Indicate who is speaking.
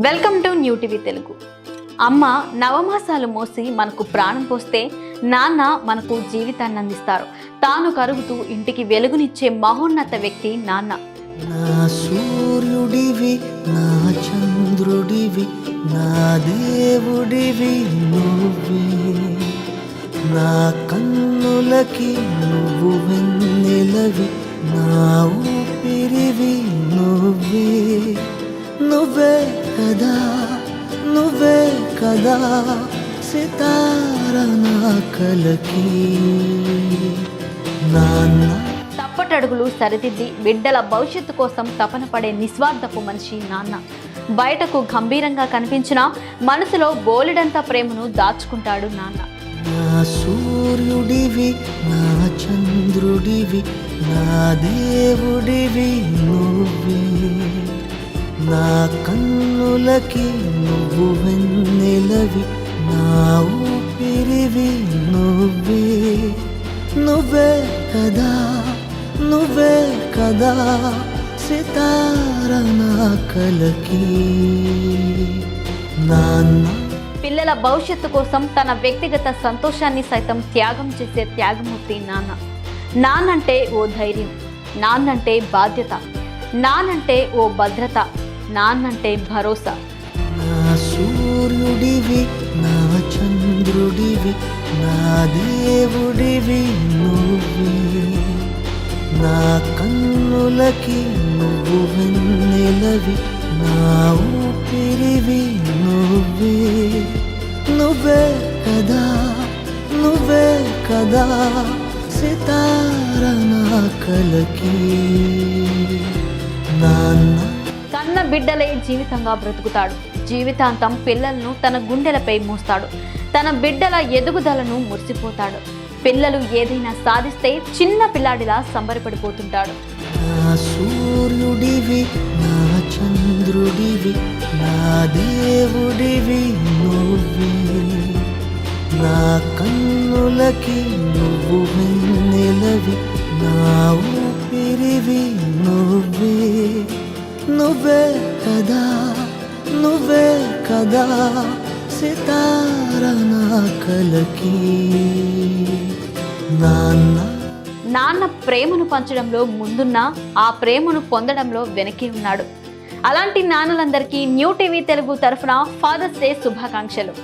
Speaker 1: Welcome to new TV Telugu. అమ్మ నవమాసాలు మోసి మనకు ప్రాణం పోస్తే నాన్న మనకు జీవితాన్ని అందిస్తారు. తాను కరుగుతూ ఇంటికి వెలుగునిచ్చే మహోన్నత వ్యక్తి నాన్న.
Speaker 2: నా సూర్యుడివి, నా చంద్రుడివి, నా దేవుడివి నువ్వే. నా కన్నులకి నువ్వు వెన్నెలవి, నా ఊపిరివి నువ్వే. నువ్వే కదా, నువ్వే కదా సితార నా కలకి నాన్న.
Speaker 1: తప్పటడుగులు సరిదిద్ది బిడ్డల భవిష్యత్తు కోసం తపన పడే నిస్వార్థపు మనిషి నాన్న. బయటకు గంభీరంగా కనిపించినా మనసులో బోలెడంత ప్రేమను దాచుకుంటాడు నాన్న.
Speaker 2: నా సూర్యుడివి, నా చంద్రుడివి, నా దేవుడివి నువ్వే. నా కన్నులకి నువ్వు వెన్నెలవి, నా ఊపిరివి నువ్వే. నువ్వే కదా, నువ్వే కదా సితార నా కలకి నాన్న.
Speaker 1: పిల్లల భవిష్యత్తు కోసం తన వ్యక్తిగత సంతోషాన్ని సైతం త్యాగం చేసే త్యాగమూర్తి నాన్న. నాన్నంటే ఓ ధైర్యం, నాన్నంటే బాధ్యత, నాన్నంటే ఓ భద్రత, నాన్నంటే భరోసా.
Speaker 2: నా సూర్యుడివి, నా చంద్రుడివి, నా దేవుడివి నువ్వే. నా కన్నులకి నువ్వు వెన్నెలవి, నా ఊపిరివి నువ్వే. నువ్వే కదా, నువ్వే కదా సితార నా కలకి నాన్న.
Speaker 1: కన్న బిడ్డలే జీవితంగా బ్రతుకుతాడు. జీవితాంతం పిల్లలను తన గుండెలపై మోస్తాడు. తన బిడ్డల ఎదుగుదలను మురిసిపోతాడు. పిల్లలు ఏదైనా సాధిస్తే చిన్న పిల్లాడిలా సంబరపడిపోతుంటాడు.
Speaker 2: నా సూర్యుడివి, నా చంద్రుడివి, నా దేవుడివి నువ్వే. నా కన్నులకి నువ్వు వెన్నెలవి, నా ఊపిరివి నువ్వే. నువ్వే కదా, నువ్వే కదా సితార నా కలకి నాన్న.
Speaker 1: నాన్న ప్రేమను పంచడంలో ముందున్నా ఆ ప్రేమను పొందడంలో వెనక్కి ఉన్నాడు. అలాంటి నాన్నలందరికీ న్యూ టీవీ తెలుగు తరఫున ఫాదర్స్ డే శుభాకాంక్షలు.